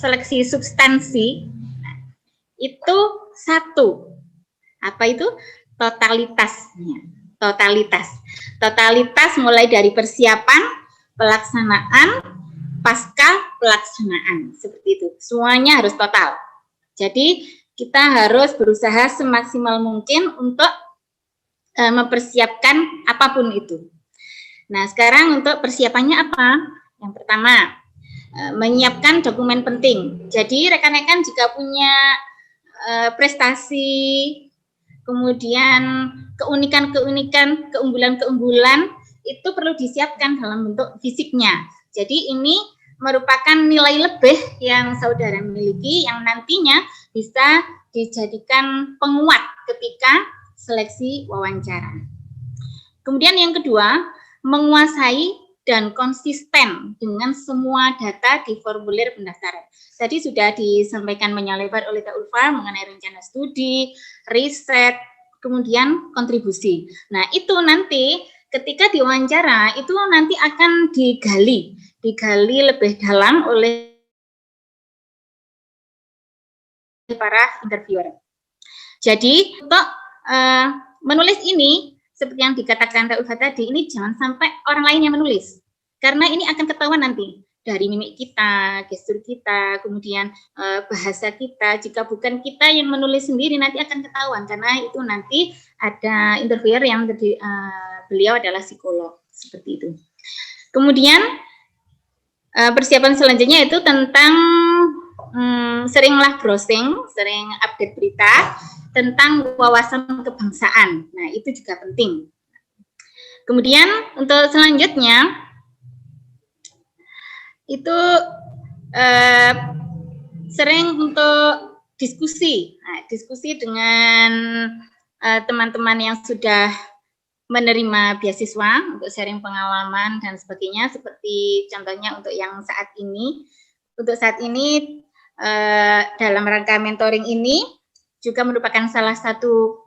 seleksi substansi itu satu. Apa itu? Totalitasnya. Totalitas mulai dari persiapan, pelaksanaan, pasca pelaksanaan. Seperti itu. Semuanya harus total. Jadi kita harus berusaha semaksimal mungkin untuk mempersiapkan apapun itu. Nah, sekarang untuk persiapannya apa? Yang pertama, menyiapkan dokumen penting. Jadi rekan-rekan jika punya prestasi, kemudian keunikan-keunikan, keunggulan-keunggulan, itu perlu disiapkan dalam bentuk fisiknya. Jadi ini merupakan nilai lebih yang saudara miliki yang nantinya bisa dijadikan penguat ketika seleksi wawancara. Kemudian yang kedua, menguasai dan konsisten dengan semua data di formulir pendaftaran. Tadi sudah disampaikan menyelebar oleh Kak Ulfa mengenai rencana studi, riset, kemudian kontribusi. Nah, itu nanti ketika diwawancara itu nanti akan digali lebih dalam oleh para interviewer. Jadi untuk menulis ini seperti yang dikatakan Kak Ulfa tadi, ini jangan sampai orang lain yang menulis, karena ini akan ketahuan nanti dari mimik kita, gestur kita, kemudian bahasa kita. Jika bukan kita yang menulis sendiri, nanti akan ketahuan, karena itu nanti ada interviewer yang beliau adalah psikolog, seperti itu. Kemudian persiapan selanjutnya itu tentang seringlah browsing, sering update berita tentang wawasan kebangsaan. Nah, itu juga penting. Kemudian untuk selanjutnya itu sering untuk diskusi. Nah, diskusi dengan teman-teman yang sudah menerima beasiswa untuk sharing pengalaman dan sebagainya, seperti contohnya untuk yang saat ini. Untuk saat ini dalam rangka mentoring ini juga merupakan salah satu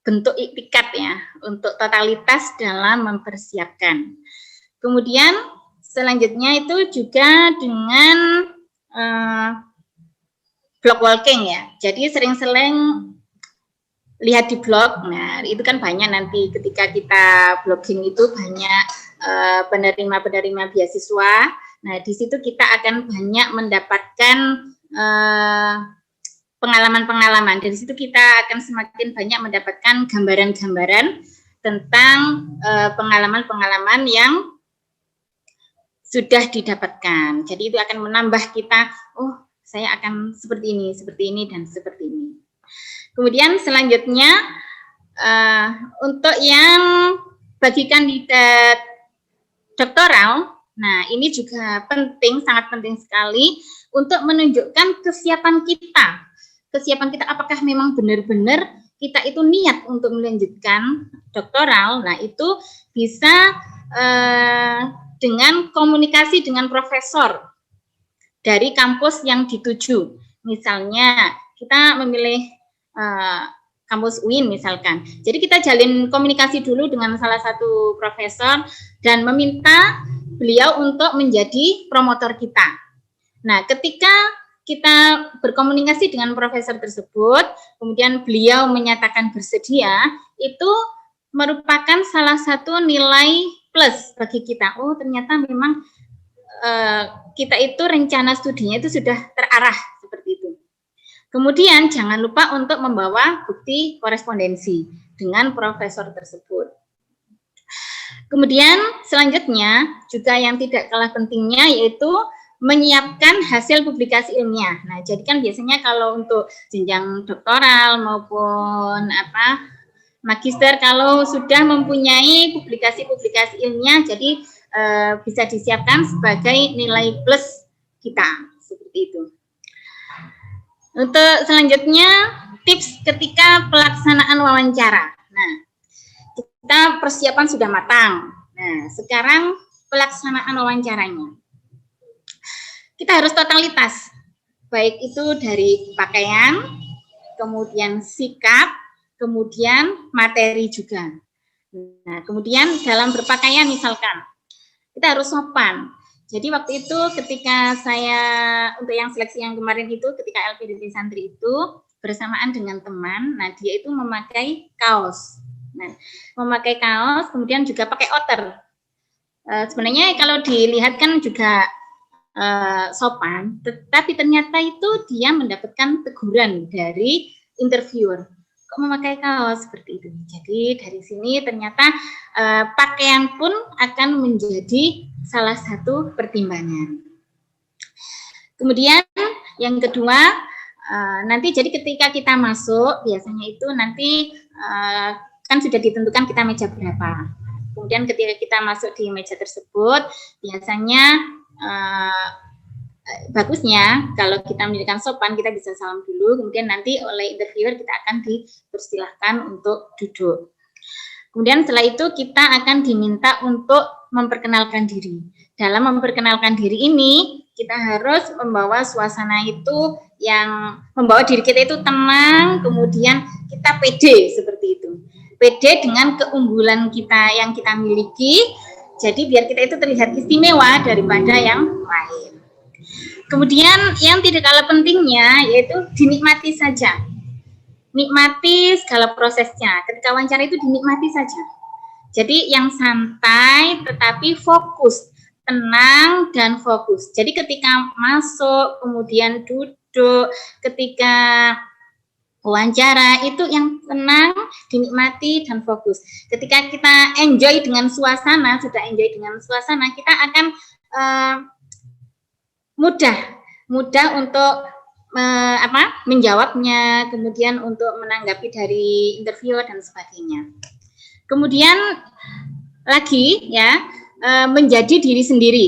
bentuk iktikat ya untuk totalitas dalam mempersiapkan. Kemudian selanjutnya itu juga dengan blog walking ya. Jadi sering-sering lihat di blog. Nah, itu kan banyak nanti ketika kita blogging itu banyak penerima-penerima beasiswa. Nah, di situ kita akan banyak mendapatkan pengalaman-pengalaman. Dari situ kita akan semakin banyak mendapatkan gambaran-gambaran tentang pengalaman-pengalaman yang sudah didapatkan. Jadi itu akan menambah kita, oh saya akan seperti ini, dan seperti ini. Kemudian selanjutnya untuk yang bagi kandidat doktoral, nah ini juga penting, sangat penting sekali untuk menunjukkan kesiapan kita. Kesiapan kita apakah memang benar-benar kita itu niat untuk melanjutkan doktoral. Nah, itu bisa dengan komunikasi dengan profesor dari kampus yang dituju. Misalnya kita memilih kampus UIN misalkan. Jadi kita jalin komunikasi dulu dengan salah satu profesor dan meminta beliau untuk menjadi promotor kita. Nah, ketika kita berkomunikasi dengan profesor tersebut, kemudian beliau menyatakan bersedia, itu merupakan salah satu nilai plus bagi kita. Oh, ternyata memang kita itu rencana studinya itu sudah terarah seperti itu. Kemudian jangan lupa untuk membawa bukti korespondensi dengan profesor tersebut. Kemudian selanjutnya juga yang tidak kalah pentingnya yaitu menyiapkan hasil publikasi ilmiah. Nah, jadi kan biasanya kalau untuk jenjang doktoral maupun magister, kalau sudah mempunyai publikasi-publikasi ilmiah, jadi bisa disiapkan sebagai nilai plus kita, seperti itu. Untuk selanjutnya, tips ketika pelaksanaan wawancara. Nah, kita persiapan sudah matang. Nah, sekarang pelaksanaan wawancaranya. Kita harus totalitas, baik itu dari pakaian, kemudian sikap, kemudian materi juga. Nah, kemudian dalam berpakaian misalkan, kita harus sopan. Jadi waktu itu ketika saya untuk yang seleksi yang kemarin itu ketika LPDP santri itu bersamaan dengan teman, nah dia itu memakai kaos. Nah, memakai kaos kemudian juga pakai outer. Sebenarnya kalau dilihat kan juga sopan, tetapi ternyata itu dia mendapatkan teguran dari interviewer. Kok memakai kaos seperti itu? Jadi dari sini ternyata pakaian pun akan menjadi salah satu pertimbangan. Kemudian yang kedua, nanti jadi ketika kita masuk biasanya itu nanti kan sudah ditentukan kita meja berapa. Kemudian ketika kita masuk di meja tersebut biasanya bagusnya kalau kita menunjukkan sopan kita bisa salam dulu, kemudian nanti oleh interviewer kita akan dipersilahkan untuk duduk. Kemudian setelah itu kita akan diminta untuk memperkenalkan diri. Dalam memperkenalkan diri ini kita harus membawa suasana itu yang membawa diri kita itu tenang, kemudian kita pede seperti itu. Pede dengan keunggulan kita yang kita miliki, jadi biar kita itu terlihat istimewa daripada yang lain. Kemudian yang tidak kalah pentingnya yaitu dinikmati saja. Nikmati segala prosesnya. Ketika wawancara itu dinikmati saja. Jadi yang santai tetapi fokus, tenang dan fokus. Jadi ketika masuk, kemudian duduk, ketika wawancara itu yang tenang, dinikmati dan fokus. Ketika kita enjoy dengan suasana, sudah enjoy dengan suasana, kita akan mudah untuk menjawabnya, kemudian untuk menanggapi dari interviewer dan sebagainya. Kemudian lagi ya menjadi diri sendiri.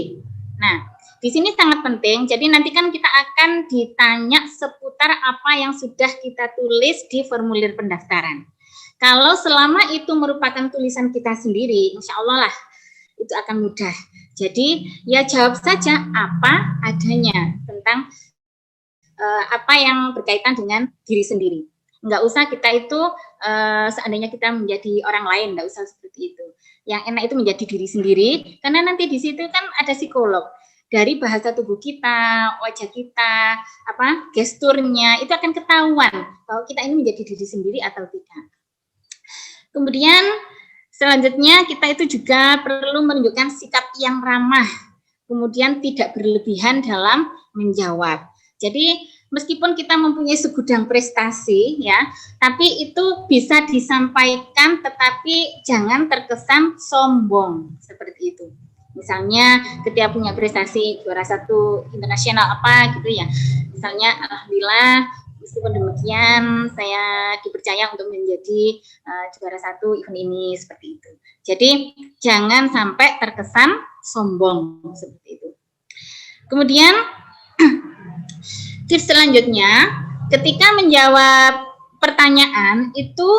Nah, di sini sangat penting. Jadi nanti kan kita akan ditanya seputar apa yang sudah kita tulis di formulir pendaftaran. Kalau selama itu merupakan tulisan kita sendiri, insya Allah lah itu akan mudah. Jadi ya jawab saja apa adanya tentang apa yang berkaitan dengan diri sendiri. Nggak usah kita itu seandainya kita menjadi orang lain, nggak usah seperti itu. Yang enak itu menjadi diri sendiri, karena nanti di situ kan ada psikolog. Dari bahasa tubuh kita, wajah kita, gesturnya itu akan ketahuan bahwa kita ini menjadi diri sendiri atau tidak. Kemudian selanjutnya kita itu juga perlu menunjukkan sikap yang ramah, kemudian tidak berlebihan dalam menjawab. Jadi meskipun kita mempunyai segudang prestasi ya, tapi itu bisa disampaikan tetapi jangan terkesan sombong seperti itu. Misalnya ketika punya prestasi juara 1 internasional apa gitu ya. Misalnya alhamdulillah meskipun demikian saya dipercaya untuk menjadi juara 1 event ini seperti itu. Jadi jangan sampai terkesan sombong seperti itu. Kemudian tips selanjutnya, ketika menjawab pertanyaan itu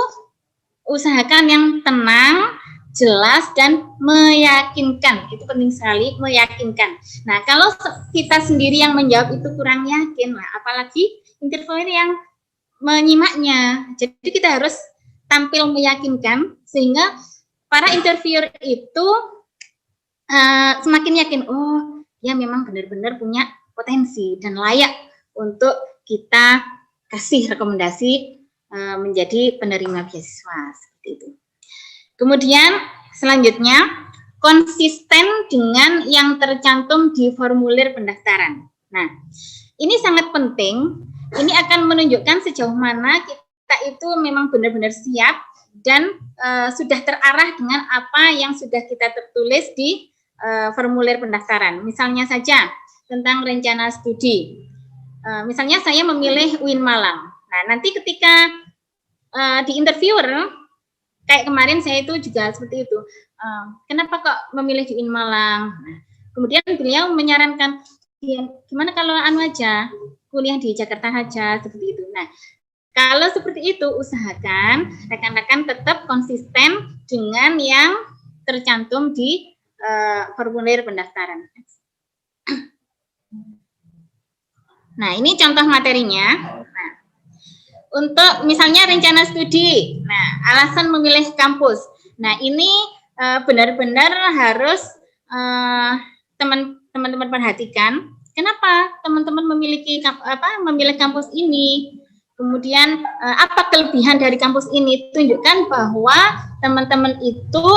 usahakan yang tenang, jelas dan meyakinkan. Itu penting sekali, meyakinkan. Nah, kalau kita sendiri yang menjawab itu kurang yakin, nah apalagi interviewer yang menyimaknya. Jadi kita harus tampil meyakinkan sehingga para interviewer itu semakin yakin, oh ya memang benar-benar punya potensi dan layak untuk kita kasih rekomendasi menjadi penerima beasiswa seperti itu. Kemudian selanjutnya konsisten dengan yang tercantum di formulir pendaftaran. Nah, ini sangat penting. Ini akan menunjukkan sejauh mana kita itu memang benar-benar siap dan sudah terarah dengan apa yang sudah kita tertulis di formulir pendaftaran. Misalnya saja tentang rencana studi. Misalnya saya memilih UIN Malang. Nah, nanti ketika di interviewer, kayak kemarin saya itu juga seperti itu. Kenapa kok memilih di UIN Malang? Nah, kemudian beliau menyarankan, gimana kalau aja, kuliah di Jakarta aja, seperti itu. Nah, kalau seperti itu, usahakan rekan-rekan tetap konsisten dengan yang tercantum di formulir pendaftaran. Nah, ini contoh materinya. Nah, untuk misalnya rencana studi, nah alasan memilih kampus. Nah, ini benar-benar harus teman-teman perhatikan, kenapa teman-teman memilih kampus ini? Kemudian apa kelebihan dari kampus ini? Tunjukkan bahwa teman-teman itu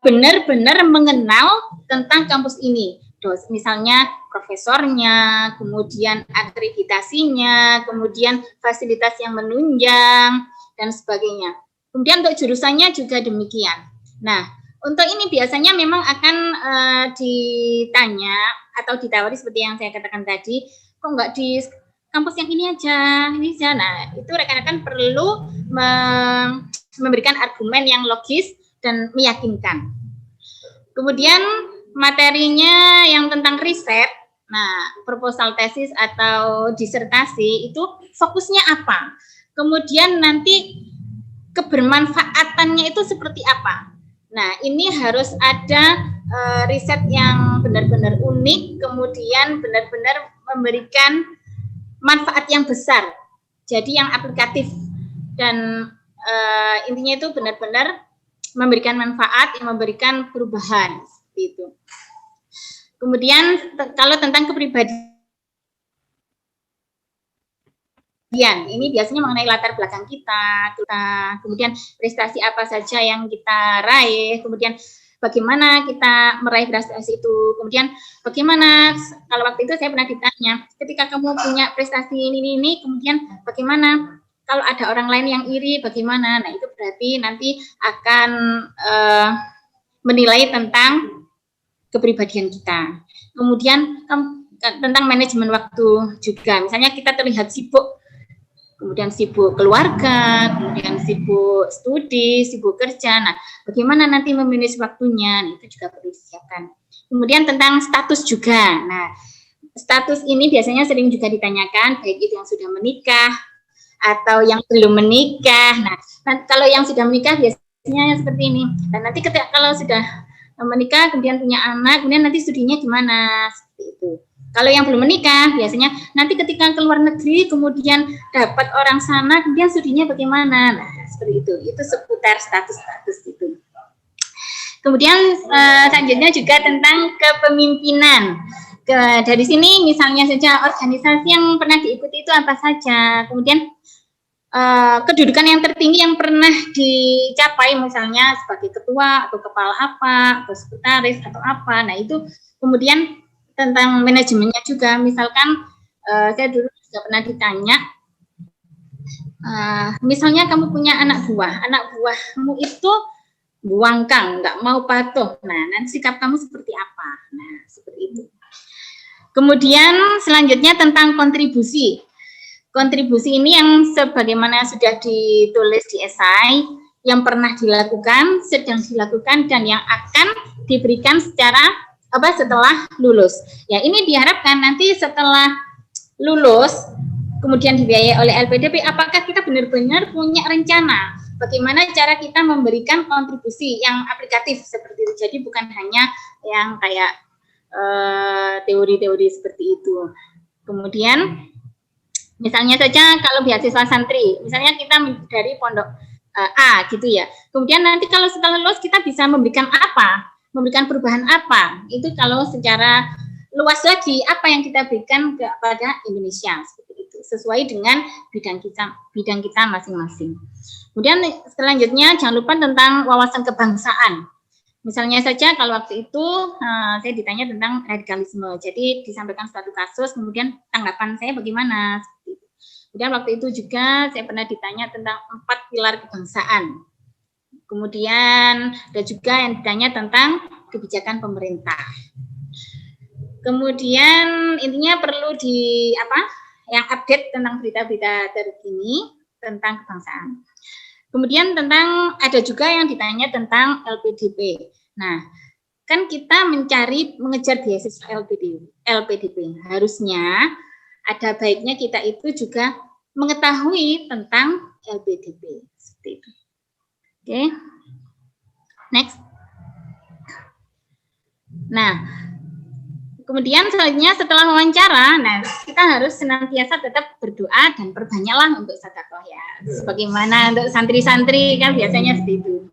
benar-benar mengenal tentang kampus ini. Misalnya profesornya, kemudian akreditasinya, kemudian fasilitas yang menunjang, dan sebagainya. Kemudian untuk jurusannya juga demikian. Nah, untuk ini biasanya memang akan ditanya atau ditawari seperti yang saya katakan tadi, kok nggak di kampus yang ini aja. Nah, itu rekan-rekan perlu memberikan argumen yang logis dan meyakinkan. Kemudian materinya yang tentang riset, nah proposal tesis atau disertasi itu fokusnya apa? Kemudian nanti kebermanfaatannya itu seperti apa? Nah, ini harus ada riset yang benar-benar unik, kemudian benar-benar memberikan manfaat yang besar, jadi yang aplikatif, dan intinya itu benar-benar memberikan manfaat, yang memberikan perubahan, seperti itu. Kemudian kalau tentang kepribadian, ini biasanya mengenai latar belakang kita, kemudian prestasi apa saja yang kita raih, kemudian bagaimana kita meraih prestasi itu, kemudian bagaimana, kalau waktu itu saya pernah ditanya, ketika kamu punya prestasi ini, kemudian bagaimana kalau ada orang lain yang iri, bagaimana? Nah, itu berarti nanti akan menilai tentang kepribadian kita. Kemudian tentang manajemen waktu juga, misalnya kita terlihat sibuk, kemudian sibuk keluarga, kemudian sibuk studi, sibuk kerja. Nah, bagaimana nanti memanage waktunya? Nah, itu juga perlu disiapkan. Kemudian tentang status juga. Nah, status ini biasanya sering juga ditanyakan, baik itu yang sudah menikah atau yang belum menikah. Nah, kalau yang sudah menikah biasanya seperti ini. Dan nanti ketika kalau sudah menikah, kemudian punya anak, kemudian nanti studinya gimana? Seperti itu. Kalau yang belum menikah, biasanya nanti ketika keluar negeri, kemudian dapat orang sana, kemudian studinya bagaimana? Nah, seperti itu. Itu seputar status-status itu. Kemudian selanjutnya juga tentang kepemimpinan. Dari sini misalnya saja organisasi yang pernah diikuti itu apa saja. Kemudian kedudukan yang tertinggi yang pernah dicapai, misalnya sebagai ketua atau kepala apa, atau sekretaris atau apa. Nah, itu kemudian tentang manajemennya juga, misalkan saya dulu juga pernah ditanya, misalnya kamu punya anak buahmu itu buangkang, nggak mau patuh, nah nanti sikap kamu seperti apa? Nah, seperti itu. Kemudian selanjutnya tentang kontribusi. Kontribusi ini yang sebagaimana sudah ditulis di esai, yang pernah dilakukan, sedang dilakukan, dan yang akan diberikan setelah lulus. Ya, ini diharapkan nanti setelah lulus, kemudian dibiayai oleh LPDP, apakah kita benar-benar punya rencana bagaimana cara kita memberikan kontribusi yang aplikatif seperti itu. Jadi bukan hanya yang kayak teori-teori seperti itu. Kemudian misalnya saja kalau beasiswa santri, misalnya kita dari pondok A gitu ya. Kemudian nanti kalau setelah lulus kita bisa memberikan apa? Memberikan perubahan apa? Itu kalau secara luas lagi apa yang kita berikan kepada Indonesia seperti itu, sesuai dengan bidang kita masing-masing. Kemudian selanjutnya jangan lupa tentang wawasan kebangsaan. Misalnya saja kalau waktu itu saya ditanya tentang radikalisme, jadi disampaikan suatu kasus, kemudian tanggapan saya bagaimana? Seperti itu. Kemudian waktu itu juga saya pernah ditanya tentang 4 pilar kebangsaan. Kemudian ada juga yang ditanya tentang kebijakan pemerintah. Kemudian intinya perlu yang update tentang berita-berita terkini tentang kebangsaan. Kemudian ada juga yang ditanya tentang LPDP. Nah, kan kita mengejar beasiswa LPDP. Harusnya ada baiknya kita itu juga mengetahui tentang LPDP. Seperti itu. Oke, next. Nah, kemudian selanjutnya setelah wawancara, nah kita harus senantiasa tetap berdoa dan perbanyaklah untuk sedekah ya. Sebagaimana untuk santri-santri kan biasanya seperti itu.